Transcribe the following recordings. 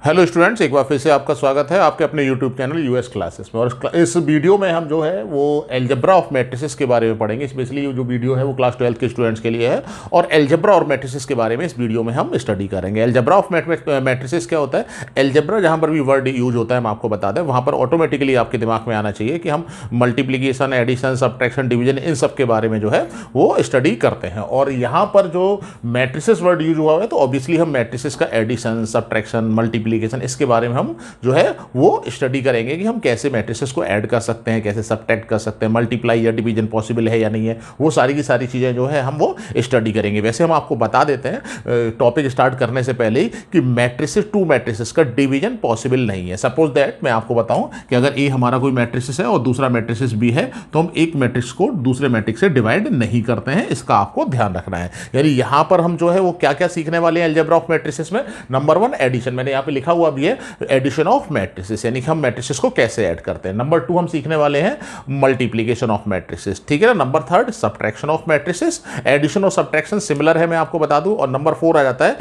Hello students, एक बार फिर से आपका स्वागत है आपके अपने यूट्यूब चैनल यूएस क्लासेस में। और इस वीडियो में हम जो है वो एल्जेब्रा ऑफ मैट्रिसेस के बारे में पढ़ेंगे। स्पेशली जो वीडियो है वो क्लास 12 के स्टूडेंट्स के लिए है और एल्जेब्रा और मैट्रिसेस के बारे में इस वीडियो में हम स्टडी करेंगे। एल्जेब्रा ऑफ मैट्रिसेस क्या होता है? एल्जेब्रा जहाँ पर भी वर्ड यूज होता है हम आपको बता दें, वहाँ पर ऑटोमेटिकली आपके दिमाग में आना चाहिए कि हम मल्टीप्लीकेशन, एडिशन, सब्ट्रैक्शन, डिवीजन, इन सब के बारे में जो है वो स्टडी करते हैं। और यहाँ पर जो मैट्रिसेस वर्ड यूज हुआ है तो ऑब्वियसली हम मैट्रिसेस का एडिशन, सब्ट्रैक्शन, मल्टीप्लीकेशन, इसके बारे में हम जो है वो स्टडी करेंगे कि हम कैसे मैट्रिसेस को ऐड कर सकते हैं, कैसे सब्ट्रैक्ट कर सकते हैं, मल्टीप्लाई या डिवीजन पॉसिबल है या नहीं है, वो सारी की सारी चीज़ें जो है हम वो स्टडी करेंगे। वैसे हम आपको बता देते हैं टॉपिक स्टार्ट करने से पहले ही कि मैट्रिसेस, टू मैट्रिसेस का डिवीजन पॉसिबल नहीं है। सपोज दैट मैं आपको बताऊं कि अगर ए हमारा कोई मैट्रिसेस है और दूसरा मैट्रिसेस बी है तो हम एक मैट्रिक्स को दूसरे मैट्रिक्स से डिवाइड नहीं करते हैं। इसका आपको ध्यान रखना है। यानी यहां पर हम जो है वो क्या क्या सीखने वाले हैं अलजेब्रा ऑफ मैट्रिसेस में। नंबर 1 एडिशन, मैंने यहां पे लिखा हुआ भी है एडिशन ऑफ मैट्रिसेस, यानी कि हम मैट्रिसेस को कैसे ऐड करते हैं। नंबर 2 हम सीखने वाले हैं मल्टीप्लिकेशन ऑफ मैट्रिसेस, ठीक है ना। Number 3 subtraction of matrices. Addition और सब्ट्रैक्शन सिमिलर है, मैं आपको बता दूं। और नंबर 4 आ जाता है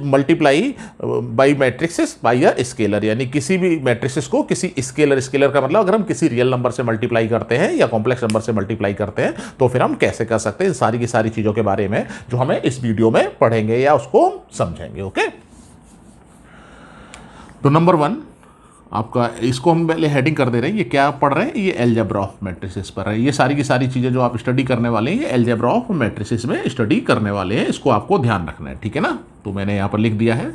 multiply by matrices by a scalar, यानी किसी भी मैट्रिसेस को किसी स्केलर, स्केलर का मतलब अगर हम किसी रियल नंबर से मल्टीप्लाई करते हैं या कॉम्प्लेक्स नंबर से मल्टीप्लाई करते हैं तो फिर हम कैसे कर सकते हैं। सारी की सारी चीजों के बारे में जो हमें इस वीडियो में पढ़ेंगे या उसको समझेंगे। ओके, तो नंबर 1 आपका, इसको हम पहले हेडिंग कर दे रहे हैं। ये क्या पढ़ रहे हैं? ये एल्जेब्रा ऑफ मैट्रिसेस पर है। ये सारी की सारी चीज़ें जो आप स्टडी करने वाले हैं ये एल्जेब्रा ऑफ मैट्रिसेस में स्टडी करने वाले हैं। इसको आपको ध्यान रखना है, ठीक है ना। तो मैंने यहां पर लिख दिया है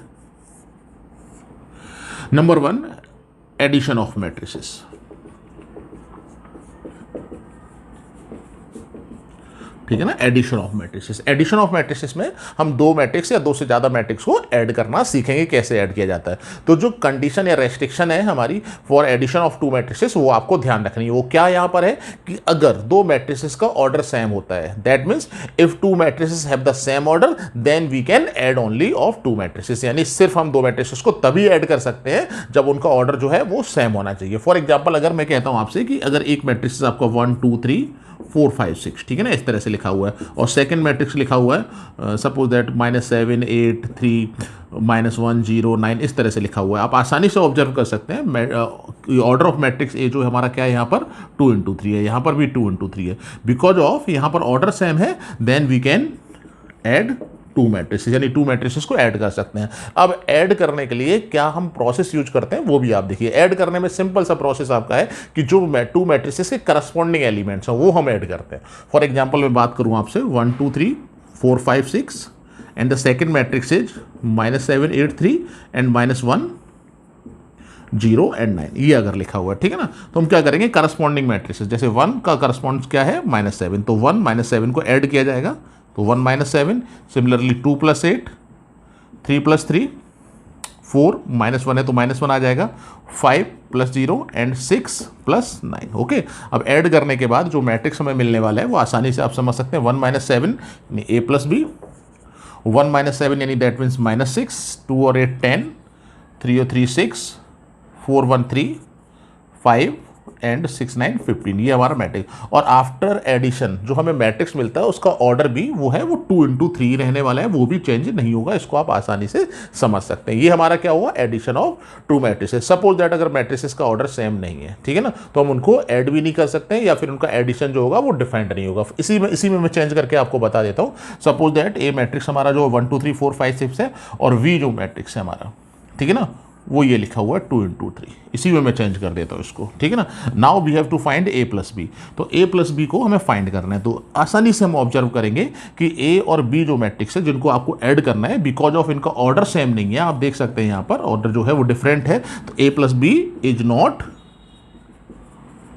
नंबर 1 एडिशन ऑफ मैट्रिसेस। ठीक है ना, addition of matrices. Addition of matrices में हम दो मैट्रिक्स या दो से ज़्यादा मैट्रिक्स को ऐड करना सीखेंगे, कैसे ऐड किया जाता है। तो जो कंडीशन या रेस्ट्रिक्शन है हमारी for addition of two matrices वो आपको ध्यान रखनी है। वो क्या यहाँ पर है कि अगर दो मैट्रिसेस का ऑर्डर सेम होता है, that means if two matrices have the same order then we can add only of two matrices. यानी सिर्फ हम दो मैट्रिसेस को तभी ऐड कर सकते हैं जब उनका ऑर्डर जो है वो सेम होना चाहिए। फॉर एग्जाम्पल अगर मैं कहता हूं आपसे कि अगर एक मैट्रिक्स आपका 1 2 3 4 5 6, ठीक है ना, इस तरह से लिखा हुआ है और सेकंड मैट्रिक्स लिखा हुआ है सपोज दैट -7 8 3 -1 0 9, इस तरह से लिखा हुआ है। आप आसानी से ऑब्जर्व कर सकते हैं ऑर्डर ऑफ मैट्रिक्स ए जो हमारा क्या है यहाँ पर 2 into 3 है, यहाँ पर भी 2 into 3 है। बिकॉज ऑफ यहाँ पर ऑर्डर सेम है then we can add two matrices, यानी टू मैट्रिसेस को ऐड कर सकते हैं। अब ऐड करने के लिए क्या हम प्रोसेस यूज करते हैं वो भी आप देखिए। ऐड करने में सिंपल सा प्रोसेस आपका है कि जो टू मैट्रिसेस के करस्पॉन्डिंग एलिमेंट्स हैं वो हम ऐड करते हैं। फॉर एग्जांपल मैं बात करूं आपसे 1 2 3 4 5 6 and the second matrix is -7 8 3 and -1 0 and 9, ये अगर लिखा हुआ है, ठीक है ना। तो हम क्या करेंगे, करस्पॉन्डिंग मैट्रिसेस, जैसे 1 का करस्पॉन्ड क्या है -7, तो 1 -7 को ऐड किया जाएगा तो 1 -7, सिमिलरली 2 + 8 3 + 3 4 -1 है तो -1 आ जाएगा, 5 + 0 एंड 6 + 9। ओके, अब ऐड करने के बाद जो मैट्रिक्स हमें मिलने वाला है वो आसानी से आप समझ सकते हैं। 1 -7 यानी a + b, 1 -7 यानी दैट मीन्स -6, 2 और 8 10, 3 और 3 6, 4 1 3, 5 एंड 6 9 15, ये हमारा मैट्रिक्स। और आफ्टर एडिशन जो हमें मैट्रिक्स मिलता है उसका ऑर्डर भी वो है वो 2 into 3 रहने वाला है, वो भी चेंज नहीं होगा। इसको आप आसानी से समझ सकते हैं। ये हमारा क्या हुआ, addition of two matrices. Suppose that अगर मैट्रिसेस का ऑर्डर सेम नहीं है, ठीक है ना, तो हम उनको ऐड भी नहीं कर सकते या फिर उनका एडिशन जो होगा वो डिफाइंड नहीं होगा। इसी में मैं चेंज करके आपको बता देता हूँ। सपोज दैट ए मैट्रिक्स हमारा जो 1 2 3 4 5 6 है और वी जो मैट्रिक्स है हमारा, ठीक है ना, वो ये लिखा हुआ है 2 into 3। इसी में मैं चेंज कर देता हूँ इसको, ठीक है ना। Now we have to find a + b, तो a + b को हमें फाइंड करना है। तो आसानी से हम ऑब्जर्व करेंगे कि a और b जो मैट्रिक्स है जिनको आपको ऐड करना है, बिकॉज ऑफ इनका ऑर्डर सेम नहीं है, आप देख सकते हैं यहाँ पर ऑर्डर जो है वो डिफरेंट है, तो a + b is not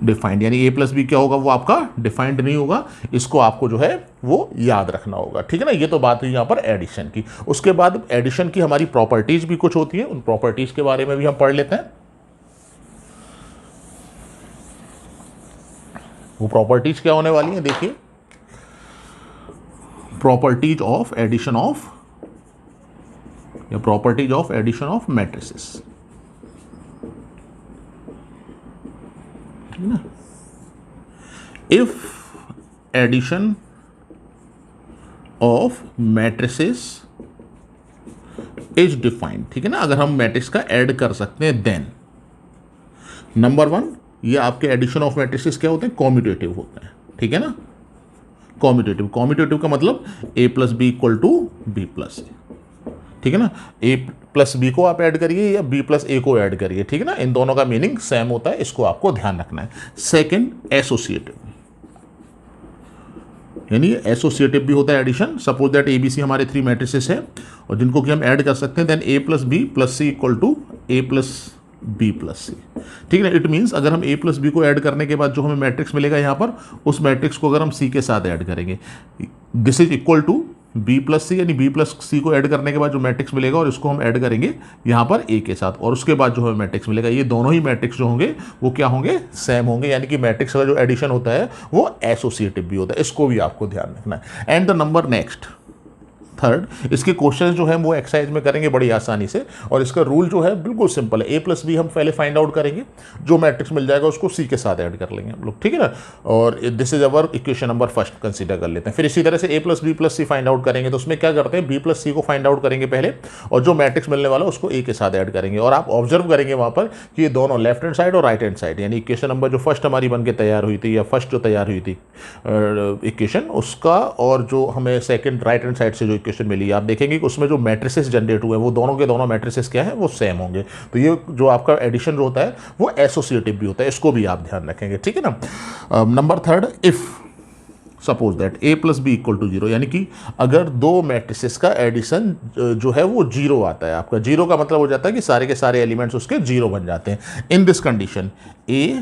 defined, यानी a + b क्या होगा, वो आपका डिफाइंड नहीं होगा। इसको आपको जो है वो याद रखना होगा, ठीक है ना। ये तो बात हुई यहाँ पर एडिशन की। उसके बाद एडिशन की हमारी प्रॉपर्टीज भी कुछ होती है, उन प्रॉपर्टीज के बारे में भी हम पढ़ लेते हैं। वो प्रॉपर्टीज क्या होने वाली है, देखिए, प्रॉपर्टीज ऑफ एडिशन ऑफ या properties of addition of matrices, ठीक है ना। If addition of matrices is defined, ठीक है ना, अगर हम मैट्रिक्स का ऐड कर सकते हैं देन नंबर 1, ये आपके एडिशन ऑफ मैट्रिसेस क्या होते हैं, कॉम्यूटेटिव होते हैं, ठीक है ना, कॉम्यूटेटिव का मतलब a plus B equal to B plus A, ठीक है ना, a प्लस बी को आप ऐड करिए या b प्लस ए को ऐड करिए, ठीक है ना, इन दोनों का मीनिंग सेम होता है, इसको आपको ध्यान रखना है। सेकंड, एसोसिएटिव, यानी एसोसिएटिव भी होता है एडिशन। सपोज दैट ABC हमारे 3 मैट्रिसेस है और जिनको कि हम ऐड कर सकते हैं, then a plus B plus C equal to a plus B plus C, ठीक है ना। इट मीन्स अगर हम a प्लस बी को ऐड करने के बाद जो हमें मैट्रिक्स मिलेगा यहाँ पर, उस मैट्रिक्स को अगर हम c के साथ ऐड करेंगे, this is equal to b plus C, यानी b प्लस सी को ऐड करने के बाद जो मैट्रिक्स मिलेगा और इसको हम ऐड करेंगे यहाँ पर a के साथ, और उसके बाद जो हमें मैट्रिक्स मिलेगा, ये दोनों ही मैट्रिक्स जो होंगे वो क्या होंगे, सेम होंगे, यानी कि मैट्रिक्स का जो एडिशन होता है वो एसोसिएटिव भी होता है, इसको भी आपको ध्यान रखना है। And the number next, third, इसके क्वेश्चन जो है वो एक्सरसाइज में करेंगे बड़ी आसानी से, और इसका रूल जो है बिल्कुल सिंपल है। a प्लस बी हम पहले फाइंड आउट करेंगे, जो मैट्रिक्स मिल जाएगा उसको c के साथ ऐड कर लेंगे हम लोग, ठीक है ना, और this is our equation number first consider कर लेते हैं। फिर इसी तरह से a plus B plus C find out करेंगे, तो उसमें क्या करते हैं, b प्लस सी को फाइंड आउट करेंगे पहले, और जो मैट्रिक्स मिलने वाला उसको a के साथ ऐड करेंगे, और आप ऑब्जर्व करेंगे वहाँ पर कि ये दोनों लेफ्ट हैंड साइड और राइट हैंड साइड, यानी इक्वेशन नंबर जो फर्स्ट हमारी बन के तैयार हुई थी, या फर्स्ट जो तैयार हुई थी इक्वेशन, उसका और जो हमें सेकेंड राइट हैंड साइड से जो इक्वेशन मिली, आप देखेंगे कि उसमें जो मैट्रिसेस जनरेट हुए वो दोनों के दोनों मैट्रिसेस क्या है, वो सेम होंगे। तो ये जो आपका एडिशन जो होता है वो एसोसिएटिव भी होता है, इसको भी आप ध्यान रखेंगे, ठीक है ना। Number third, if suppose that a plus B equal to 0, यानी कि अगर दो मैट्रिसेस का एडिशन जो है वो 0 आता है, आपका 0 का मतलब हो जाता है कि सारे के सारे एलिमेंट्स उसके 0 बन जाते हैं। In this condition a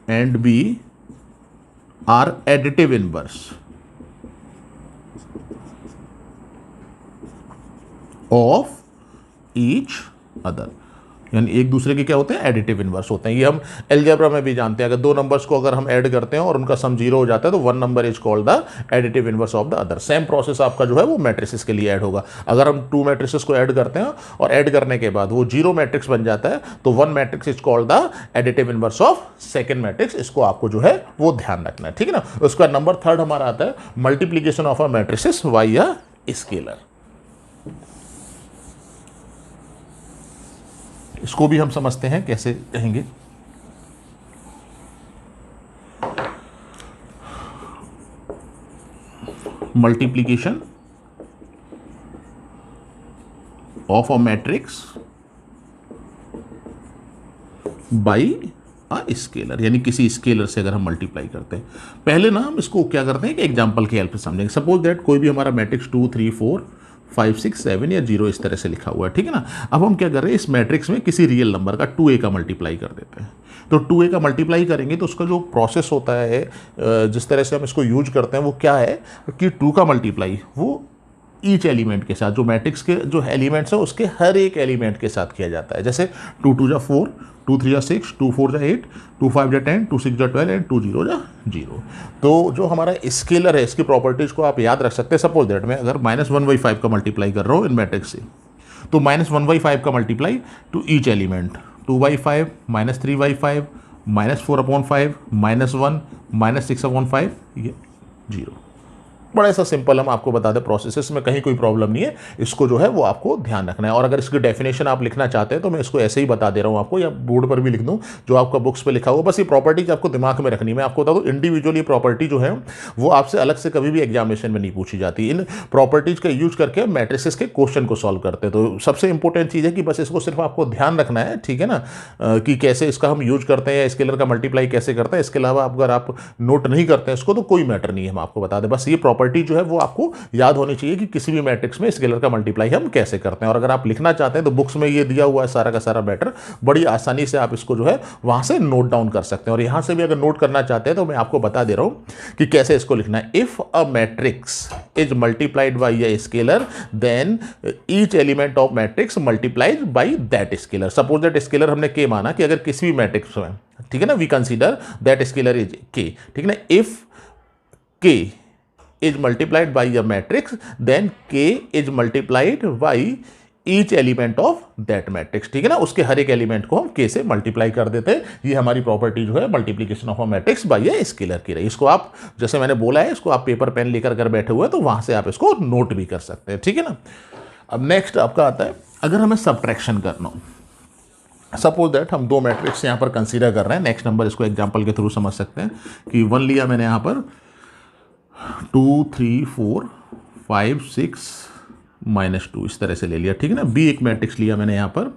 and b are additive inverse of each other, यानी एक दूसरे के क्या होते हैं, एडिटिव इनवर्स होते हैं। ये हम अलजेब्रा में भी जानते हैं, अगर दो नंबर्स को अगर हम ऐड करते हैं और उनका सम 0 हो जाता है तो 1 number is called the additive inverse of the other. Same process आपका जो है वो मैट्रिसेस के लिए ऐड होगा। अगर हम 2 मैट्रिसेस को ऐड करते हैं और ऐड करने के बाद वो 0 मैट्रिक्स बन जाता है तो 1 matrix is called the additive inverse of second matrix. इसको आपको जो है वो ध्यान रखना है, ठीक है ना। उसका नंबर थर्ड हमारा आता है multiplication of a matrices by a scalar. इसको भी हम समझते हैं कैसे कहेंगे। Multiplication of a matrix by a scalar, यानी किसी स्केलर से अगर हम मल्टीप्लाई करते हैं। पहले ना हम इसको क्या करते हैं कि एग्जांपल की हेल्प से समझेंगे। सपोज दैट कोई भी हमारा मैट्रिक्स 2 3 4 5 6 7 या 0 इस तरह से लिखा हुआ है, ठीक है ना। अब हम क्या कर रहे हैं, इस मैट्रिक्स में किसी रियल नंबर का 2a का मल्टीप्लाई कर देते हैं। तो 2a का मल्टीप्लाई करेंगे तो उसका जो प्रोसेस होता है, जिस तरह से हम इसको यूज करते हैं वो क्या है कि 2 का मल्टीप्लाई वो ईच एलिमेंट के साथ, जो मैट्रिक्स के जो एलिमेंट्स है उसके हर एक एलिमेंट के साथ किया जाता है। जैसे 2 2 जा 4, 2 3 जा 6, 2 4 जा 8, 2 5 जा 10, 2 6 जा 12 एंड 2 0 जा 0। तो जो हमारा स्केलर है इसकी प्रॉपर्टीज को आप याद रख सकते हैं। सपोज दैट मैं अगर -1/5 का मल्टीप्लाई कर रहा हूँ इन मैट्रिक्स से, तो -1/5 का मल्टीप्लाई टू ईच एलिमेंट 2/5, -3/5, -4/5, -1, -6/5, ये 0। बड़ा सा सिंपल हम आपको बता दें प्रोसेस में, कहीं कोई प्रॉब्लम नहीं है। इसको जो है वो आपको ध्यान रखना है। और अगर इसकी डेफिनेशन आप लिखना चाहते हैं तो मैं इसको ऐसे ही बता दे रहा हूँ आपको, या बोर्ड पर भी लिख दूँ जो आपका बुक्स पे लिखा हुआ। बस ये प्रॉपर्टीज आपको दिमाग में रखनी है। मैं आपको बता दूँ इंडिविजुअली प्रॉपर्टी जो है वो आपसे अलग से कभी भी एग्जामिनेशन में नहीं पूछी जाती। इन प्रॉपर्टीज का यूज करके मैट्रिसेस के क्वेश्चन को सॉल्व करते हैं। तो सबसे इंपॉर्टेंट चीज़ है कि बस इसको सिर्फ आपको ध्यान रखना है, ठीक है ना, कि कैसे इसका हम यूज करते हैं या स्केलर का मल्टीप्लाई कैसे करते हैं। इसके अलावा अगर आप नोट नहीं करते हैं इसको तो कोई मैटर नहीं है, हम आपको बता दें। बस ये प्रॉपर्टी जो है वो आपको याद होनी चाहिए कि किसी भी मैट्रिक्स में स्केलर का मल्टीप्लाई हम कैसे करते हैं। और अगर आप लिखना चाहते हैं तो बुक्स में ये दिया हुआ है सारा का सारा मैटर, बड़ी आसानी से आप इसको जो है वहां से नोट डाउन कर सकते हैं। और यहां से भी अगर नोट करना चाहते हैं तो मैं आपको बता दे रहा हूं कि कैसे इसको लिखना है। If a matrix is multiplied by a scalar then each element of matrix multiplied by that scalar. Suppose that scalar हमने के माना कि अगर किसी भी मैट्रिक्स में, ठीक है ना, we consider that scalar is k, ठीक है ना। इफ के is multiplied by a matrix then k is multiplied by each element of that matrix, ठीक है ना। उसके हर एक एलिमेंट को हम k से मल्टीप्लाई कर देते हैं। ये हमारी प्रॉपर्टी जो है multiplication of a matrix bye a scalar की रही। इसको आप, जैसे मैंने बोला है, इसको आप पेपर पेन लेकर बैठे हुए हैं तो वहां से आप इसको नोट भी कर सकते हैं, ठीक है ना। अब नेक्स्ट आपका आता है अगर हमें सब्ट्रैक्शन करना हो। सपोज दैट हम दो मैट्रिक्स यहाँ पर कंसीडर कर रहे हैं। नेक्स्ट नंबर इसको एग्जांपल के थ्रू समझ सकते हैं कि 1 लिया मैंने यहाँ पर, 2 3 4 5 6 -2 इस तरह से ले लिया, ठीक है ना। बी एक मैट्रिक्स लिया मैंने यहाँ पर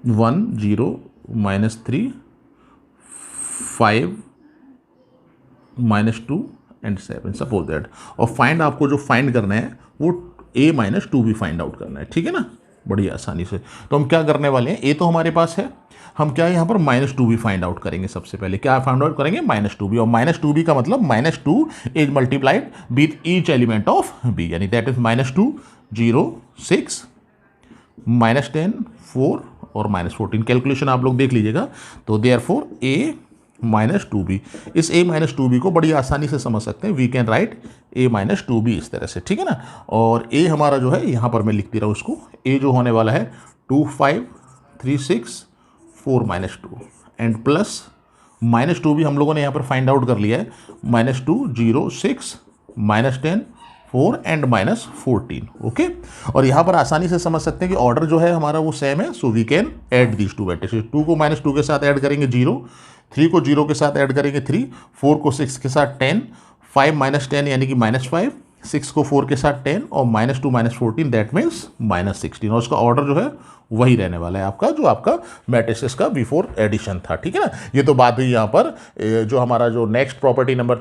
1 0 -3 5 -2 एंड 7 सपोज दैट। और फाइंड आपको जो फाइंड करना है वो a -2 भी फाइंड आउट करना है, ठीक है ना, बड़ी आसानी से। तो हम क्या करने वाले हैं, a तो हमारे पास है, हम क्या यहाँ पर -2 भी फाइंड आउट करेंगे। सबसे पहले क्या फाइंड आउट करेंगे, -2b। और -2b का मतलब -2 is multiplied with each element of b, यानी दैट इज -2 0 6 -10 4 और -14। कैलकुलेशन आप लोग देख लीजिएगा। तो देयरफॉर a -2b, इस a -2b को बड़ी आसानी से समझ सकते हैं। We can write a -2b इस तरह से, ठीक है ना। और a हमारा जो है यहाँ पर मैं लिखती रहूँ उसको, a जो होने वाला है 2 5 3 6 4 -2 एंड प्लस -2 भी हम लोगों ने यहाँ पर फाइंड आउट कर लिया है, -2 0 6 -10 4 एंड -14। ओके, और यहाँ पर आसानी से समझ सकते हैं कि ऑर्डर जो है हमारा वो सेम है। So we can add these two matrix. 2 को -2 के साथ ऐड करेंगे 0, 3 को 0 के साथ ऐड करेंगे 3, 4 को 6 के साथ 10, 5 -10 यानी कि -5, 6 को 4 के साथ 10 और -2 -14 दैट मीन्स -16। और उसका ऑर्डर जो है वही रहने वाला है आपका, जो आपका मैट्रिसेस का बिफोर एडिशन था, ठीक है ना। ये तो बात हुई यहाँ पर जो हमारा जो नेक्स्ट प्रॉपर्टी नंबर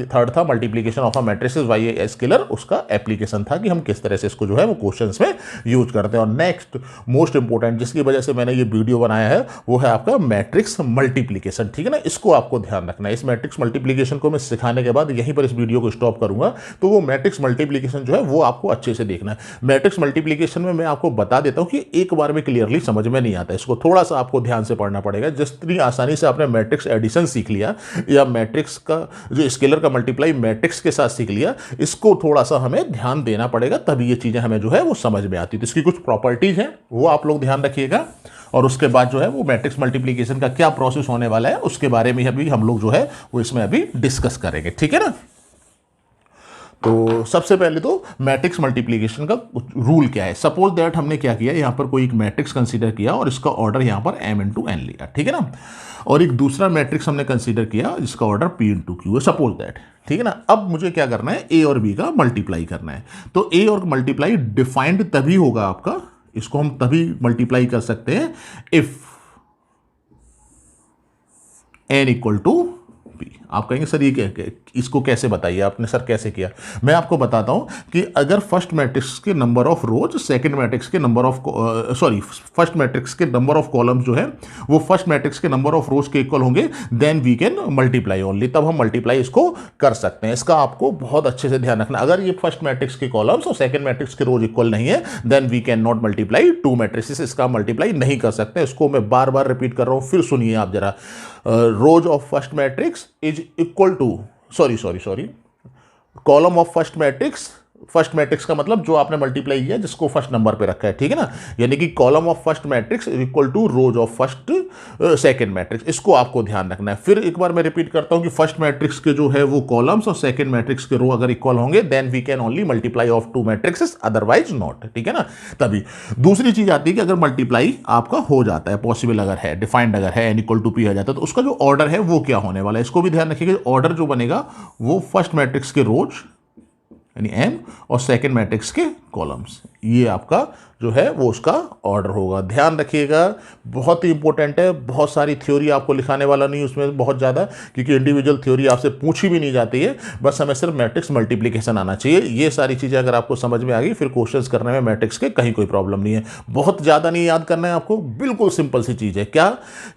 थर्ड था, multiplication of a matrices by a scalar, उसका एप्लीकेशन था कि हम किस तरह से इसको जो है वो क्वेश्चंस में यूज करते हैं। और नेक्स्ट मोस्ट इंपॉर्टेंट जिसकी वजह से मैंने ये वीडियो बनाया है वो है आपका मैट्रिक्स मल्टीप्लीकेशन, ठीक है ना। इसको आपको ध्यान रखना है। इस मैट्रिक्स मल्टीप्लीकेशन को मैं सिखाने के बाद यहीं पर इस वीडियो को स्टॉप करूंगा, तो वो मैट्रिक्स मल्टीप्लीकेशन जो है वो आपको अच्छे से देखना है। मैट्रिक्स मल्टीप्लीकेशन में मैं आपको बता देता हूं कि एक बार में क्लियरली समझ में नहीं आता, इसको थोड़ा सा आपको ध्यान से पढ़ना पड़ेगा। जितनी आसानी से आपने मैट्रिक्स एडिशन सीख लिया या मैट्रिक्स का जो स्केलर का मल्टीप्लाई मैट्रिक्स के साथ सीख लिया, इसको थोड़ा सा हमें ध्यान देना पड़ेगा, तभी ये चीजें हमें जो है वो समझ में आती है। तो इसकी कुछ प्रॉपर्टीज हैं वो आप लोग ध्यान रखिएगा, और उसके बाद जो है वो मैट्रिक्स मल्टीप्लीकेशन का क्या प्रोसेस होने वाला है उसके बारे में अभी हम लोग जो है वो इसमें अभी डिस्कस करेंगे, ठीक है ना। तो सबसे पहले तो मैट्रिक्स मल्टीप्लिकेशन का रूल क्या है। सपोज दैट हमने क्या किया, यहाँ पर कोई एक मैट्रिक्स कंसीडर किया और इसका ऑर्डर यहाँ पर m × n लिया, ठीक है ना। और एक दूसरा मैट्रिक्स हमने कंसीडर किया जिसका ऑर्डर p × q है, सपोज दैट, ठीक है ना। अब मुझे क्या करना है, a और b का मल्टीप्लाई करना है। तो a और मल्टीप्लाई डिफाइंड तभी होगा आपका, इसको हम तभी मल्टीप्लाई कर सकते हैं इफ n = p। आप कहेंगे सर ये इसको कैसे बताइए आपने, सर कैसे किया। मैं आपको बताता हूं कि अगर फर्स्ट मैट्रिक्स के number of rows second matrix के नंबर ऑफ फर्स्ट मैट्रिक्स के नंबर ऑफ कॉलम्स जो है वो फर्स्ट मैट्रिक्स के नंबर ऑफ रोज के इक्वल होंगे, then we can multiply only, तब हम मल्टीप्लाई इसको कर सकते हैं। इसका आपको बहुत अच्छे से ध्यान रखना। अगर ये फर्स्ट मैट्रिक्स के कॉलम्स और सेकंड मैट्रिक्स के रोज इक्वल नहीं है, then we can not multiply two matrix, इसका मल्टीप्लाई नहीं कर सकते। इसको मैं बार बार रिपीट कर रहा हूं, फिर सुनिए आप जरा। Rows of first matrix is equal to sorry column of first matrix का मतलब जो आपने मल्टीप्लाई किया जिसको फर्स्ट नंबर पे रखा है, ठीक है ना। यानी कि column of first matrix is equal to rows of first second matrix, इसको आपको ध्यान रखना है। फिर एक बार मैं रिपीट करता हूं कि फर्स्ट मैट्रिक्स के जो है वो कॉलम्स और सेकंड मैट्रिक्स के रो अगर इक्वल होंगे, then we can only multiply of two matrices, otherwise not, ठीक है ना। तभी दूसरी चीज आती है कि अगर मल्टीप्लाई आपका हो जाता है, पॉसिबल अगर है, डिफाइंड अगर है, n = p आ जाता है, तो उसका जो ऑर्डर है वो क्या होने वाला है, इसको भी ध्यान रखिएगा। ऑर्डर जो बनेगा वो फर्स्ट मैट्रिक्स के रोज यानी m और सेकंड मैट्रिक्स के कॉलम्स, ये आपका जो है वो उसका ऑर्डर होगा। ध्यान रखिएगा, बहुत ही इंपॉर्टेंट है। बहुत सारी थ्योरी आपको लिखाने वाला नहीं उसमें बहुत ज़्यादा, क्योंकि इंडिविजुअल थ्योरी आपसे पूछी भी नहीं जाती है। बस हमें सिर्फ मैट्रिक्स मल्टीप्लिकेशन आना चाहिए। ये सारी चीज़ें अगर आपको समझ में आ गई, फिर क्वेश्चंस करने में मैट्रिक्स के कहीं कोई प्रॉब्लम नहीं है। बहुत ज़्यादा नहीं याद करना है आपको, बिल्कुल सिंपल सी चीज़ है। क्या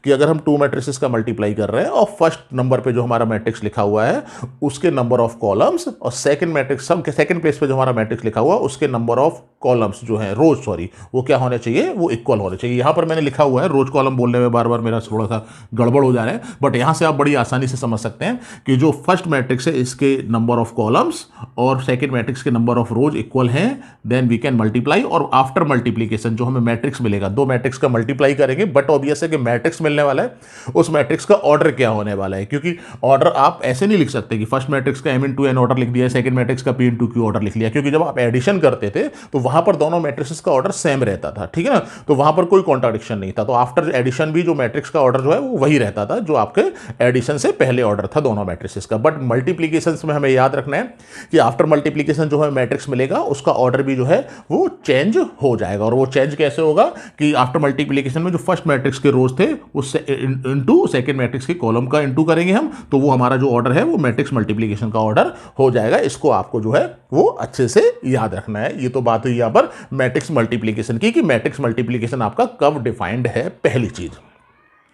कि अगर हम टू मैट्रिक्सेस का मल्टीप्लाई कर रहे हैं और फर्स्ट नंबर पर जो हमारा मैट्रिक्स लिखा हुआ है उसके नंबर ऑफ कॉलम्स, और सेकेंड मैट्रिक्स सेकेंड प्लेस पर जो हमारा मैट्रिक्स लिखा हुआ है उसके नंबर ऑफ कॉलम्स जो है रोज सॉरी, वो क्या होने चाहिए, वो इक्वल होने चाहिए। यहाँ पर मैंने लिखा हुआ है, रोज कॉलम बोलने में बार बार मेरा थोड़ा सा गड़बड़ हो जा रहा है, बट यहाँ से आप बड़ी आसानी से समझ सकते हैं कि जो फर्स्ट मैट्रिक्स है इसके नंबर ऑफ कॉलम्स और सेकेंड मैट्रिक्स के नंबर ऑफ रोज इक्वल हैं, देन वी कैन मल्टीप्लाई। और आफ्टर मल्टीप्लीकेशन जो हमें मैट्रिक्स मिलेगा, दो मैट्रिक्स का मल्टीप्लाई करेंगे, बट ऑब्वियस है कि मैट्रिक्स मिलने वाला है, उस मैट्रिक्स का ऑर्डर क्या होने वाला है, क्योंकि ऑर्डर आप ऐसे नहीं लिख सकते कि फर्स्ट मैट्रिक्स का m×n ऑर्डर लिख दिया, सेकंड मैट्रिक्स का p×q ऑर्डर लिख लिया, क्योंकि जब आप एडिशन करते थे तो वहां पर दोनों मैट्रिक्स का ऑर्डर सेम रहता था, ठीक है ना, तो वहां पर कोई कॉन्ट्राडिक्शन नहीं था। तो आफ्टर एडिशन भी जो मैट्रिक्स का ऑर्डर जो है वो वही रहता था जो आपके एडिशन से पहले ऑर्डर था दोनों मैट्रिक्स का। बट मल्टीप्लीकेशन में हमें याद रखना है कि आफ्टर मल्टीप्लीकेशन जो हमें मैट्रिक्स मिलेगा उसका ऑर्डर भी जो है वो चेंज हो जाएगा। और वो चेंज कैसे होगा कि आफ्टर मल्टीप्लीकेशन में जो फर्स्ट मैट्रिक्स के रोज थे उससे इनटू सेकंड मैट्रिक्स के कॉलम का इनटू करेंगे हम, तो वो हमारा जो ऑर्डर है वो मैट्रिक्स मल्टीप्लिकेशन का ऑर्डर हो जाएगा। इसको आपको जो है वो अच्छे से याद रखना है। ये तो बात हुई यहां पर मैट्रिक्स मल्टीप्लिकेशन की कि मैट्रिक्स मल्टीप्लिकेशन आपका कब डिफाइंड है, पहली चीज,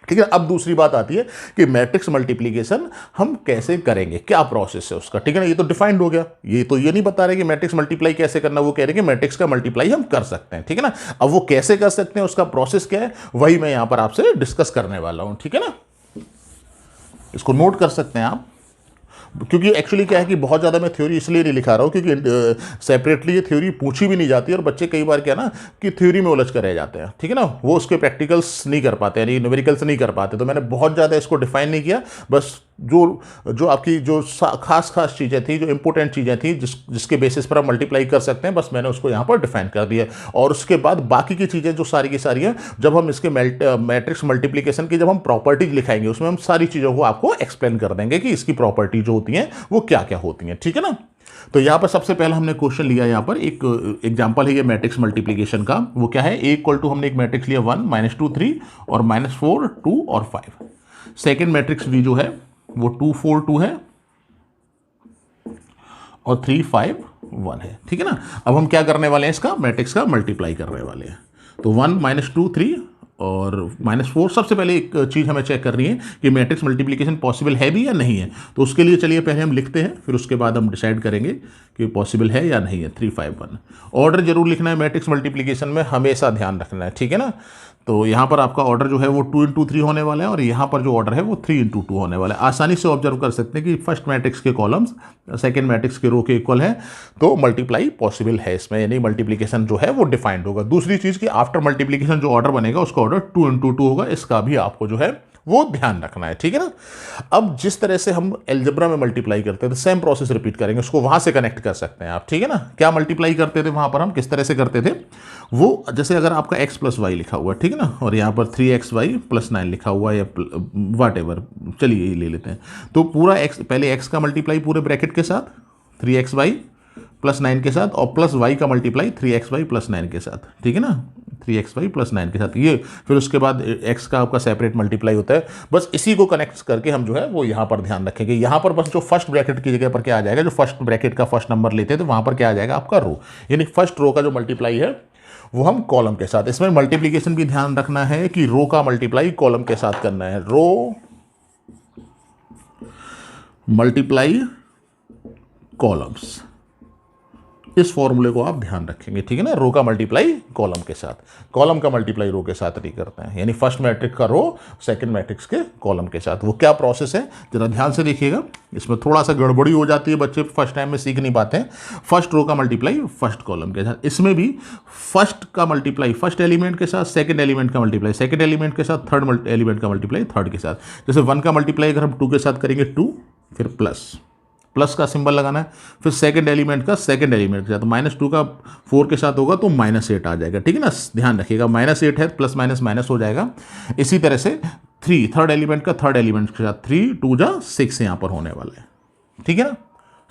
ठीक है। अब दूसरी बात आती है कि मैट्रिक्स मल्टीप्लिकेशन हम कैसे करेंगे, क्या प्रोसेस है उसका, ठीक है ना। ये तो डिफाइंड हो गया, ये तो ये नहीं बता रहे कि मैट्रिक्स मल्टीप्लाई कैसे करना, वो कह रहे हैं कि मैट्रिक्स का मल्टीप्लाई हम कर सकते हैं, ठीक है ना। अब वो कैसे कर सकते हैं, उसका प्रोसेस क्या है, वही मैं यहां पर आपसे डिस्कस करने वाला हूं, ठीक है ना। इसको नोट कर सकते हैं आप, क्योंकि एक्चुअली क्या है कि बहुत ज़्यादा मैं थ्योरी इसलिए नहीं लिखा रहा हूँ क्योंकि सेपरेटली ये थ्योरी पूछी भी नहीं जाती और बच्चे कई बार क्या ना कि थ्योरी में उलझ कर रह जाते हैं, ठीक है ना, वो उसके प्रैक्टिकल्स नहीं कर पाते, यानी न्यूमेरिकल्स नहीं कर पाते। तो मैंने बहुत ज़्यादा इसको डिफाइन नहीं किया, बस जो आपकी जो खास चीज़ें थी, जो इंपॉर्टेंट चीज़ें थी जिसके बेसिस पर आप मल्टीप्लाई कर सकते हैं, बस मैंने उसको यहाँ पर डिफाइन कर दिया। और उसके बाद बाकी की चीज़ें जो सारी की सारी हैं, जब हम इसके मैट्रिक्स मल्टीप्लिकेशन की जब हम प्रॉपर्टीज लिखाएंगे उसमें हम सारी चीज़ों को आपको एक्सप्लेन कर देंगे कि इसकी प्रॉपर्टी जो होती हैं वो क्या क्या होती हैं, ठीक है ना। तो यहाँ पर सबसे पहले हमने क्वेश्चन लिया, यहाँ पर एक एग्जांपल है ये मैट्रिक्स मल्टीप्लिकेशन का। वो क्या है, a इक्वल टू हमने एक मैट्रिक्स लिया 1 -2 3 और -4 2 और 5। सेकेंड मैट्रिक्स भी जो है वो 2 4 2 है और 3 5 1 है, ठीक है ना। अब हम क्या करने वाले हैं, इसका मैट्रिक्स का मल्टीप्लाई करने वाले हैं। तो 1 -2 3 और -4। सबसे पहले एक चीज़ हमें चेक करनी है कि मैट्रिक्स मल्टीप्लिकेशन पॉसिबल है भी या नहीं है। तो उसके लिए चलिए पहले हम लिखते हैं, फिर उसके बाद हम डिसाइड करेंगे कि पॉसिबल है या नहीं है। 3 5 1 ऑर्डर जरूर लिखना है, मैट्रिक्स मल्टीप्लिकेशन में हमेशा ध्यान रखना है, ठीक है ना। तो यहाँ पर आपका ऑर्डर जो है वो 2 × 3 होने वाला है और यहाँ पर जो ऑर्डर है वो 3 × 2 होने वाला है। आसानी से ऑब्जर्व कर सकते हैं कि फर्स्ट मैट्रिक्स के कॉलम्स सेकेंड मैट्रिक्स के रो के इक्वल है, तो मल्टीप्लाई पॉसिबल है इसमें, यानी मल्टीप्लिकेशन जो है वो डिफाइंड होगा। दूसरी चीज़ कि आफ्टर मल्टीप्लिकेशन जो ऑर्डर बनेगा उसका ऑर्डर 2 × 2 होगा, इसका भी आपको जो है वो ध्यान रखना है, ठीक है ना। अब जिस तरह से हम अलजेब्रा में मल्टीप्लाई करते हैं तो सेम प्रोसेस रिपीट करेंगे, उसको वहां से कनेक्ट कर सकते हैं आप, ठीक है ना। क्या मल्टीप्लाई करते थे वहां पर, हम किस तरह से करते थे वो, जैसे अगर आपका x + y लिखा हुआ है, ठीक है ना, और यहाँ पर 3xy + 9 लिखा हुआ है या वट एवर, चलिए ये ले लेते हैं। तो पूरा x, पहले x का मल्टीप्लाई पूरे ब्रैकेट के साथ 3xy + 9 के साथ, और प्लस y का मल्टीप्लाई 3xy + 9 के साथ, ठीक है ना, 3xy + 9 के साथ। ये फिर उसके बाद x का आपका सेपरेट मल्टीप्लाई होता है। बस इसी को कनेक्ट करके हम जो है वो यहाँ पर ध्यान रखेंगे। यहाँ पर बस जो फर्स्ट ब्रैकेट की जगह पर क्या आ जाएगा, जो फर्स्ट ब्रैकेट का फर्स्ट नंबर लेते हैं तो वहाँ पर क्या आ जाएगा आपका रो, यानी फर्स्ट रो का जो मल्टीप्लाई है वो हम कॉलम के साथ। इसमें मल्टीप्लिकेशन भी ध्यान रखना है कि रो का मल्टीप्लाई कॉलम के साथ करना है, रो मल्टीप्लाई कॉलम्स, इस फॉर्मूले को आप ध्यान रखेंगे, ठीक है ना। रो का मल्टीप्लाई कॉलम के साथ, कॉलम का मल्टीप्लाई रो के साथ नहीं करते हैं, यानी फर्स्ट मैट्रिक्स का रो सेकंड मैट्रिक्स के कॉलम के साथ। वो क्या प्रोसेस है जरा ध्यान से देखिएगा, इसमें थोड़ा सा गड़बड़ी हो जाती है, बच्चे फर्स्ट टाइम में सीख नहीं पाते हैं। फर्स्ट रो का मल्टीप्लाई फर्स्ट कॉलम के साथ, इसमें भी फर्स्ट का मल्टीप्लाई फर्स्ट एलिमेंट के साथ, सेकंड एलिमेंट का मल्टीप्लाई सेकंड एलिमेंट के साथ, थर्ड एलिमेंट का मल्टीप्लाई थर्ड के साथ। जैसे 1 का मल्टीप्लाई अगर हम 2 के साथ करेंगे 2, फिर प्लस का सिंबल लगाना है, फिर सेकंड एलिमेंट का सेकंड एलिमेंट के साथ, -2 का 4 के साथ होगा तो -8 आ जाएगा, ठीक है ना, ध्यान रखिएगा। -8 है, प्लस माइनस माइनस हो जाएगा। इसी तरह से 3 थर्ड एलिमेंट का थर्ड एलिमेंट के साथ, 3 2 जा 6 यहाँ पर होने वाला है, ठीक है ना।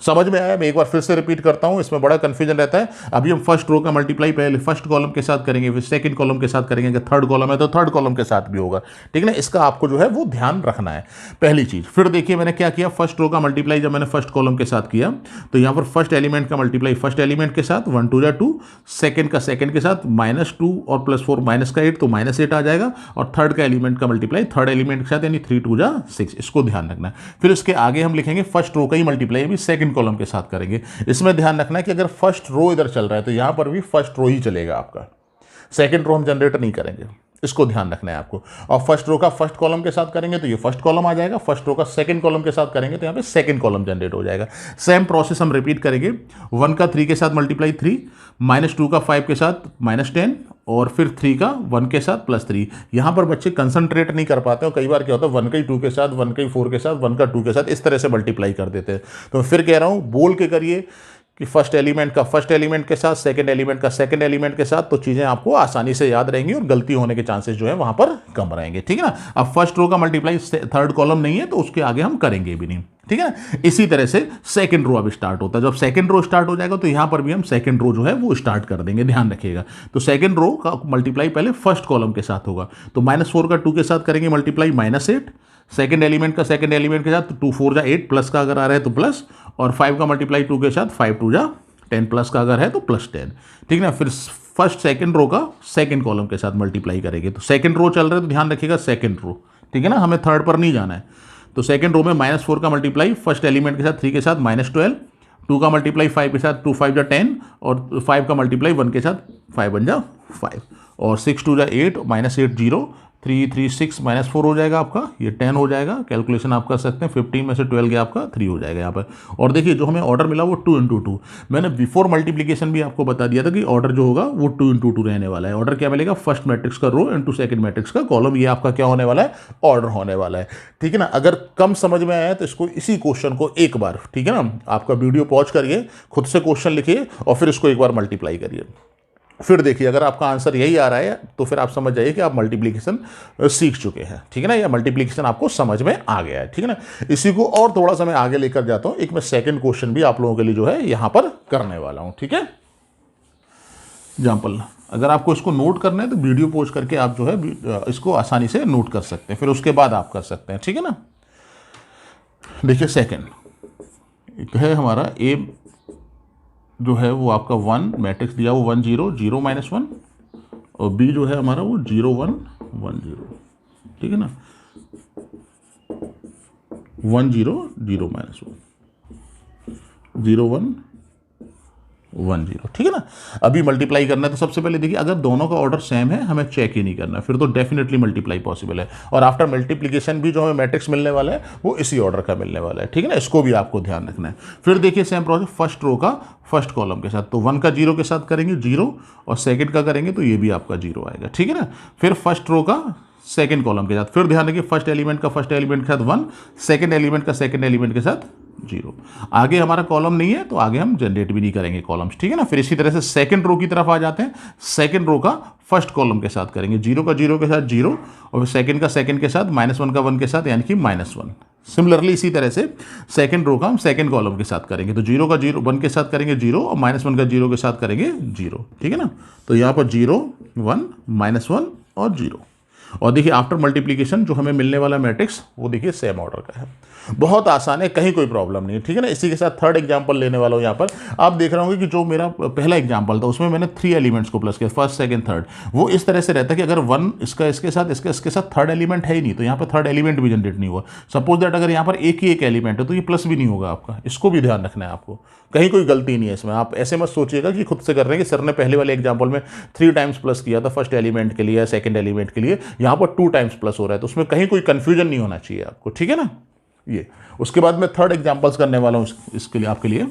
समझ में आया? मैं एक बार फिर से रिपीट करता हूं, इसमें बड़ा कंफ्यूजन रहता है। अभी हम फर्स्ट रो का मल्टीप्लाई पहले फर्स्ट कॉलम के साथ करेंगे, फिर सेकंड कॉलम के साथ करेंगे, अगर थर्ड कॉलम है तो थर्ड कॉलम के साथ भी होगा, ठीक है ना। इसका आपको जो है वो ध्यान रखना है, पहली चीज। फिर देखिए मैंने क्या किया, फर्स्ट रो का मल्टीप्लाई जब मैंने फर्स्ट कॉलम के साथ किया तो यहां पर फर्स्ट एलिमेंट का मल्टीप्लाई फर्स्ट एलिमेंट के साथ 1 2 2, सेकंड का सेकंड के साथ -2 और +4 -8 तो -8 आ जाएगा, और थर्ड का एलिमेंट का मल्टीप्लाई थर्ड एलिमेंट के साथ यानी 3 2 जा 6, इसको ध्यान रखना है। फिर उसके आगे हम लिखेंगे फर्स्ट रो का ही मल्टीप्लाई अभी सेकंड कॉलम के साथ करेंगे। इसमें ध्यान रखना है कि अगर फर्स्ट रो इधर चल रहा है तो यहां पर भी फर्स्ट रो ही चलेगा आपका, सेकंड रो हम जनरेट नहीं करेंगे, इसको ध्यान रखना है आपको। और फर्स्ट रो का फर्स्ट कॉलम के साथ करेंगे तो ये फर्स्ट कॉलम आ जाएगा, फर्स्ट रो का सेकंड कॉलम के साथ करेंगे तो यहाँ पे सेकंड कॉलम जनरेट हो जाएगा। सेम प्रोसेस हम रिपीट करेंगे, 1 का 3 के साथ मल्टीप्लाई 3, -2 का 5 के साथ -10, और फिर 3 का 1 के साथ +3। यहाँ पर बच्चे कंसंट्रेट नहीं कर पाते हैं, कई बार क्या होता है 1 का 2 के साथ, 1 का 4 के साथ, 1 का 2 के साथ, इस तरह से मल्टीप्लाई कर देते हैं। तो मैं फिर कह रहा हूँ, बोल के करिए कि फर्स्ट एलिमेंट का फर्स्ट एलिमेंट के साथ, सेकंड एलिमेंट का सेकंड एलिमेंट के साथ, तो चीज़ें आपको आसानी से याद रहेंगी और गलती होने के चांसेस जो है वहाँ पर कम रहेंगे, ठीक है ना। अब फर्स्ट रो का मल्टीप्लाई थर्ड कॉलम नहीं है तो उसके आगे हम करेंगे भी नहीं, ठीक है ना। इसी तरह से सेकंड रो अब स्टार्ट होता है, जब सेकंड रो स्टार्ट हो जाएगा तो यहाँ पर भी हम सेकंड रो जो है वो स्टार्ट कर देंगे, ध्यान रखिएगा। तो सेकंड रो का मल्टीप्लाई पहले फर्स्ट कॉलम के साथ होगा, तो -4 का 2 के साथ करेंगे मल्टीप्लाई -8, सेकंड एलिमेंट का सेकंड एलिमेंट के साथ 2 4 जा 8, प्लस का अगर आ रहा है तो प्लस, और 5 का मल्टीप्लाई 2 के साथ 5 2 जा 10, प्लस का अगर है तो +10, ठीक है ना। फिर फर्स्ट सेकंड रो का सेकंड कॉलम के साथ मल्टीप्लाई करेंगे, तो सेकंड रो चल रहा है तो ध्यान रखिएगा सेकंड रो, ठीक है ना, हमें थर्ड पर नहीं जाना है। तो सेकंड रो में -4 का मल्टीप्लाई फर्स्ट एलिमेंट के साथ 3 के साथ -12, 2 का मल्टीप्लाई 5 के साथ 2 5 जा 10, और 5 का मल्टीप्लाई 1 के साथ 5 1 जा 5, और 6 2 जा 8, -8 0, 3 3 6 -4 हो जाएगा आपका, ये 10 हो जाएगा। कैलकुलेशन आप कर सकते हैं, 15 में से 12 गया आपका 3 हो जाएगा यहाँ पर। और देखिए जो हमें ऑर्डर मिला वो 2 × 2, मैंने बिफोर मल्टीप्लिकेशन भी आपको बता दिया था कि ऑर्डर जो होगा वो 2 × 2 रहने वाला है। ऑर्डर क्या मिलेगा, फर्स्ट मैट्रिक्स का रो इंटू सेकंड मैट्रिक्स का कॉलम, ये आपका क्या होने वाला है, ऑर्डर होने वाला है, ठीक है ना। अगर कम समझ में आया तो इसको इसी क्वेश्चन को एक बार, ठीक है ना, आपका वीडियो पॉज करिए, खुद से क्वेश्चन लिखिए और फिर इसको एक बार मल्टीप्लाई करिए, फिर देखिए अगर आपका आंसर यही आ रहा है तो फिर आप समझ जाइए कि आप मल्टीप्लिकेशन सीख चुके हैं, ठीक है ना, या मल्टीप्लिकेशन आपको समझ में आ गया है, ठीक है ना। इसी को और थोड़ा सा मैं आगे लेकर जाता हूं, एक मैं सेकंड क्वेश्चन भी आप लोगों के लिए जो है यहां पर करने वाला हूं, ठीक है। एग्जाम्पल, अगर आपको इसको नोट करना है तो वीडियो पॉज करके आप जो है इसको आसानी से नोट कर सकते हैं, फिर उसके बाद आप कर सकते हैं, ठीक है ना। देखिए सेकेंड एक है हमारा ए जो है वो आपका 1 मैट्रिक्स दिया वो 1 0 0 -1, और बी जो है हमारा वो 0 1 1 0, ठीक है ना, 1 0 0 -1 0 1 1 0, ठीक है ना। अभी मल्टीप्लाई करना है तो सबसे पहले देखिए अगर दोनों का ऑर्डर सेम है हमें चेक ही नहीं करना, फिर तो डेफिनेटली मल्टीप्लाई पॉसिबल है। और आफ्टर मल्टीप्लिकेशन भी जो हमें मैट्रिक्स मिलने वाला है वो इसी ऑर्डर का मिलने वाला है, ठीक है ना, इसको भी आपको ध्यान रखना है। फिर देखिए सेम प्रोसेस फर्स्ट रो का फर्स्ट कॉलम के साथ, तो 1 का 0 के साथ करेंगे 0, और सेकंड का करेंगे तो ये भी आपका 0 आएगा, ठीक है ना। फिर फर्स्ट रो का सेकंड कॉलम के साथ, फिर ध्यान रखिए फर्स्ट एलिमेंट का फर्स्ट एलिमेंट के साथ 1, सेकंड एलिमेंट का सेकंड एलिमेंट के साथ 0। आगे हमारा कॉलम नहीं है तो आगे हम जनरेट भी नहीं करेंगे कॉलम्स, ठीक है ना। फिर इसी तरह से सेकंड रो की तरफ आ जाते हैं, सेकंड रो का फर्स्ट कॉलम के साथ करेंगे 0 का 0 के साथ 0, और फिर सेकंड का सेकंड के साथ -1 का 1 के साथ, यानी कि -1। सिमिलरली इसी तरह से सेकंड रो का हम सेकंड कॉलम के साथ करेंगे, तो 0 का 0 1 के साथ करेंगे 0, और -1 का 0 के साथ करेंगे 0, ठीक है ना। तो यहाँ पर 0 1 -1 और 0। और देखिए आफ्टर मल्टीप्लिकेशन जो हमें मिलने वाला मैट्रिक्स वो देखिए सेम ऑर्डर का है, बहुत आसान है, कहीं कोई प्रॉब्लम नहीं है, ठीक है ना। इसी के साथ थर्ड एग्जांपल लेने वाला हूँ यहाँ पर। आप देख रहे होंगे कि जो मेरा पहला एग्जांपल था उसमें मैंने 3 एलिमेंट्स को प्लस किया, फर्स्ट सेकंड थर्ड, वो इस तरह से रहता है कि अगर 1 इसका इसके साथ इसके साथ थर्ड एलिमेंट है ही नहीं तो यहाँ पर थर्ड एलिमेंट भी जनरेट नहीं हुआ। सपोज दैट अगर यहाँ पर एक ही एक एलिमेंट है तो ये प्लस भी नहीं होगा आपका, इसको भी ध्यान रखना है आपको, कहीं कोई गलती नहीं है इसमें। आप ऐसे मत सोचिएगा कि खुद से कर रहे हैं कि सर ने पहले वाले एग्जाम्पल में 3 टाइम्स प्लस किया था फर्स्ट एलिमेंट के लिए या सेकंड एलिमेंट के लिए, यहाँ पर 2 टाइम्स प्लस हो रहा है, तो उसमें कहीं कोई कंफ्यूजन नहीं होना चाहिए आपको, ठीक है ना। ये उसके बाद मैं थर्ड एग्जांपल्स करने वाला हूँ इसके लिए आपके लिए।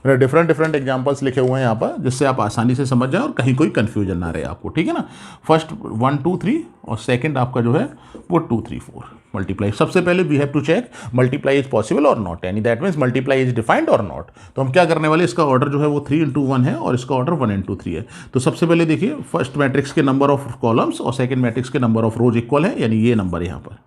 मैंने डिफरेंट एग्जांपल्स लिखे हुए हैं यहाँ पर जिससे आप आसानी से समझ जाए और कहीं कोई कंफ्यूजन ना रहे आपको, ठीक है ना। फर्स्ट 1 2 3 और सेकंड आपका जो है वो 2 3 4 मल्टीप्लाई। सबसे पहले we have to check multiply is possible और नॉट, यानी that means multiply is defined और नॉट। तो हम क्या करने वाले, इसका ऑर्डर जो है वो 3 × 1 है और इसका ऑर्डर 1 × 3 है। तो सबसे पहले देखिए फर्स्ट मैट्रिक्स के नंबर ऑफ कॉलम्स और सेकंड मैट्रिक्स के नंबर ऑफ रोज इक्वल है, यानी ये नंबर यहाँ पर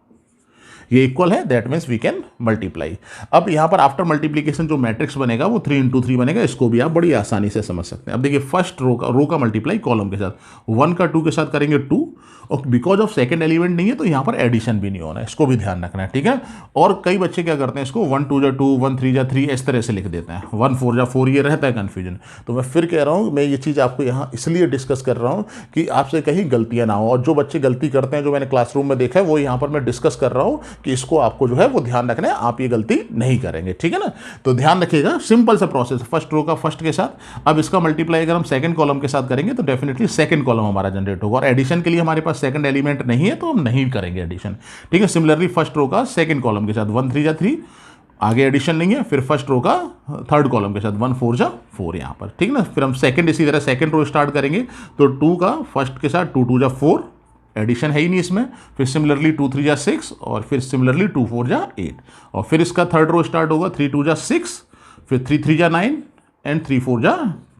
ये इक्वल है, that means we can multiply. अब यहाँ पर आफ्टर मल्टीप्लिकेशन जो मैट्रिक्स बनेगा वो 3 × 3 बनेगा, इसको भी आप बड़ी आसानी से समझ सकते हैं। अब देखिए फर्स्ट रो का मल्टीप्लाई कॉलम के साथ, 1 का 2 के साथ करेंगे 2, और बिकॉज ऑफ सेकंड एलिमेंट नहीं है तो यहाँ पर एडिशन भी नहीं होना है, इसको भी ध्यान रखना है, ठीक है। और कई बच्चे क्या करते हैं इसको 1 2 जा 2 1 3 जा 3 इस तरह से लिख देते हैं, 1 4 जा 4, ये रहता है कन्फ्यूजन। तो मैं फिर कह रहा हूँ, मैं ये चीज़ आपको यहाँ इसलिए डिस्कस कर रहा हूँ कि आपसे कहीं गलतियाँ ना हो, और जो बच्चे गलती करते हैं जो मैंने क्लासरूम में देखा है वो यहाँ पर मैं डिस्कस कर रहा हूँ कि इसको आपको जो है वो ध्यान रखना है, आप ये गलती नहीं करेंगे, ठीक है ना। तो ध्यान रखिएगा, सिंपल सा प्रोसेस, फर्स्ट रो का फर्स्ट के साथ। अब इसका मल्टीप्लाई अगर हम सेकंड कॉलम के साथ करेंगे तो डेफिनेटली सेकंड कॉलम हमारा जनरेट होगा, और एडिशन के लिए हमारे पास सेकंड एलिमेंट नहीं है तो हम नहीं करेंगे एडिशन, ठीक है। सिमिलरली फर्स्ट रो का सेकंड कॉलम के साथ 1 3 जा 3, आगे एडिशन नहीं है, फिर फर्स्ट रो का थर्ड कॉलम के साथ 1 4 जा 4 यहाँ पर, ठीक है ना। फिर हम सेकंड इसी तरह सेकंड रो स्टार्ट करेंगे तो 2 का फर्स्ट के साथ 2 2 जा 4, एडिशन है ही नहीं इसमें, फिर सिमिलरली 2 3 जा 6, और फिर सिमिलरली 2 4 जा 8, और फिर इसका थर्ड रो स्टार्ट होगा 3 2 जा 6, फिर 3 3 जा 9 एंड 3 4 जा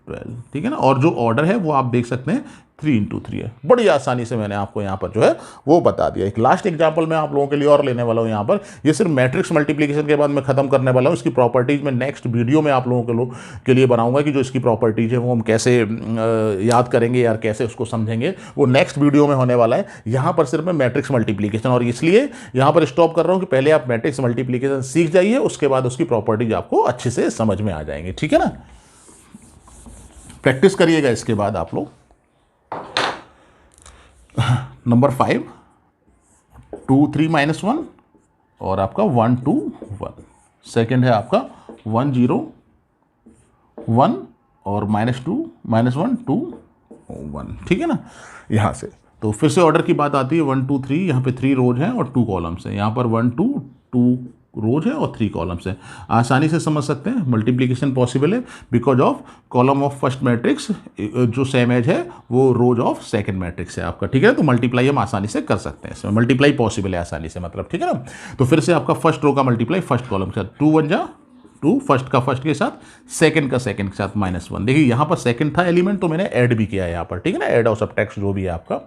12, ठीक है ना। और जो ऑर्डर है वो आप देख सकते हैं 3 into 3 है। बड़ी आसानी से मैंने आपको यहाँ पर जो है वो बता दिया। एक लास्ट एग्जांपल मैं आप लोगों के लिए और लेने वाला हूँ यहाँ पर, ये सिर्फ मैट्रिक्स मल्टीप्लिकेशन के बाद मैं खत्म करने वाला हूँ। इसकी प्रॉपर्टीज में नेक्स्ट वीडियो में आप लोगों के लिए बनाऊंगा कि जो इसकी प्रॉपर्टीज है वो हम कैसे याद करेंगे या कैसे उसको समझेंगे, वो नेक्स्ट वीडियो में होने वाला है। यहाँ पर सिर्फ मैं मैट्रिक्स मल्टीप्लिकेशन, और इसलिए यहाँ पर स्टॉप कर रहा हूँ कि पहले आप मैट्रिक्स मल्टीप्लिकेशन सीख जाइए, उसके बाद उसकी प्रॉपर्टीज आपको अच्छे से समझ में आ जाएंगे, ठीक है ना। प्रैक्टिस करिएगा इसके बाद आप लोग। नंबर 5 2 3 -1 और आपका 1 2 1, सेकेंड है आपका 1 0 1 और -2 -1 2 1, ठीक है ना। यहाँ से तो फिर से ऑर्डर की बात आती है 1 2 3, यहाँ पे 3 रोज हैं और 2 कॉलम्स हैं, यहाँ पर 1 2 2 रोज है और 3 कॉलम्स है। आसानी से समझ सकते हैं मल्टीप्लिकेशन पॉसिबल है because of column of first matrix जो सेम एज है वो रोज ऑफ सेकंड मैट्रिक्स है आपका, ठीक है। तो मल्टीप्लाई हम आसानी से कर सकते हैं, इसमें मल्टीप्लाई पॉसिबल है आसानी से, मतलब, ठीक है ना। तो फिर से आपका फर्स्ट रो का मल्टीप्लाई फर्स्ट कॉलम के साथ 2 1 जा 2, फर्स्ट का फर्स्ट के साथ, सेकंड का सेकंड के साथ -1। देखिए यहाँ पर सेकंड था एलिमेंट तो मैंने ऐड भी किया है यहाँ पर, ठीक है ना, ऐड और सबट्रैक्ट जो भी है आपका।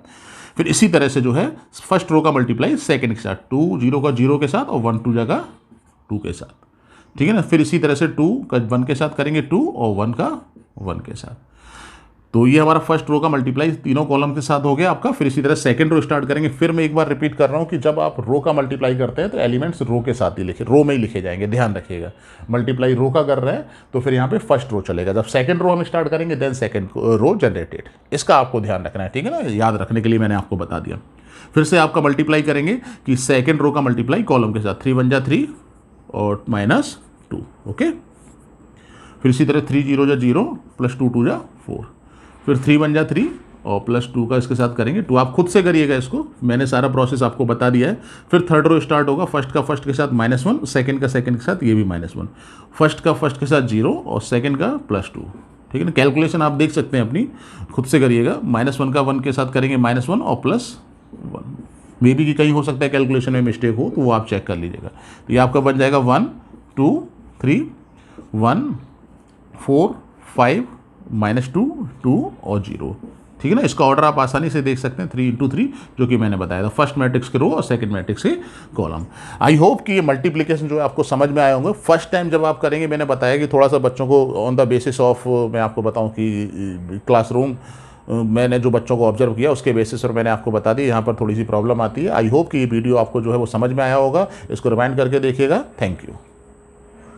फिर इसी तरह से जो है फर्स्ट रो का मल्टीप्लाई सेकंड के साथ 2 0 का 0 के साथ और 1 2 जगह 2 के साथ, ठीक है ना। फिर इसी तरह से 2 का 1 के साथ करेंगे 2 और 1 का 1 के साथ। तो ये हमारा फर्स्ट रो का मल्टीप्लाई तीनों कॉलम के साथ हो गया आपका। फिर इसी तरह सेकंड रो स्टार्ट करेंगे। फिर मैं एक बार रिपीट कर रहा हूँ कि जब आप रो का मल्टीप्लाई करते हैं तो एलिमेंट्स रो के साथ ही लिखे, रो में ही लिखे जाएंगे, ध्यान रखिएगा। मल्टीप्लाई रो का कर रहे हैं तो फिर यहाँ पे फर्स्ट रो चलेगा, जब सेकंड रो हम स्टार्ट करेंगे देन सेकंड रो जनरेटेड। इसका आपको ध्यान रखना है, ठीक है ना, याद रखने के लिए मैंने आपको बता दिया। फिर से आपका मल्टीप्लाई करेंगे कि सेकंड रो का मल्टीप्लाई कॉलम के साथ 3 1 जा 3 और -2, ओके। फिर इसी तरह 3 0 जा 0 प्लस 2 2 जा 4, फिर 3 1 जा 3 और +2 का इसके साथ करेंगे 2। आप खुद से करिएगा इसको, मैंने सारा प्रोसेस आपको बता दिया है। फिर थर्ड रो स्टार्ट होगा, फर्स्ट का फर्स्ट के साथ -1, सेकंड का सेकंड के साथ ये भी -1, फर्स्ट का फर्स्ट के साथ 0 और सेकंड का +2, ठीक है ना। कैलकुलेशन आप देख सकते हैं अपनी, खुद से करिएगा। -1 का 1 के साथ करेंगे -1 और +1, मे बी कि कहीं हो सकता है कैलकुलेशन में मिस्टेक हो तो वो आप चेक कर लीजिएगा। तो ये आपका बन जाएगा 1 2 3 1 4 5 -2 2 और 0, ठीक है ना। इसका ऑर्डर आप आसानी से देख सकते हैं 3 into 3 जो कि मैंने बताया था, फर्स्ट मैट्रिक्स के रो और सेकंड मैट्रिक्स के कॉलम। आई होप कि ये मल्टीप्लिकेशन जो है आपको समझ में आए होंगे। फर्स्ट टाइम जब आप करेंगे, मैंने बताया कि थोड़ा सा बच्चों को ऑन द बेसिस ऑफ, मैं आपको बताऊं कि क्लासरूम मैंने जो बच्चों को ऑब्जर्व किया उसके बेसिस पर मैंने आपको बता दी, यहाँ पर थोड़ी सी प्रॉब्लम आती है। आई होप कि ये वीडियो आपको जो है वो समझ में आया होगा। इसको रिमाइंड करके देखिएगा। Thank you.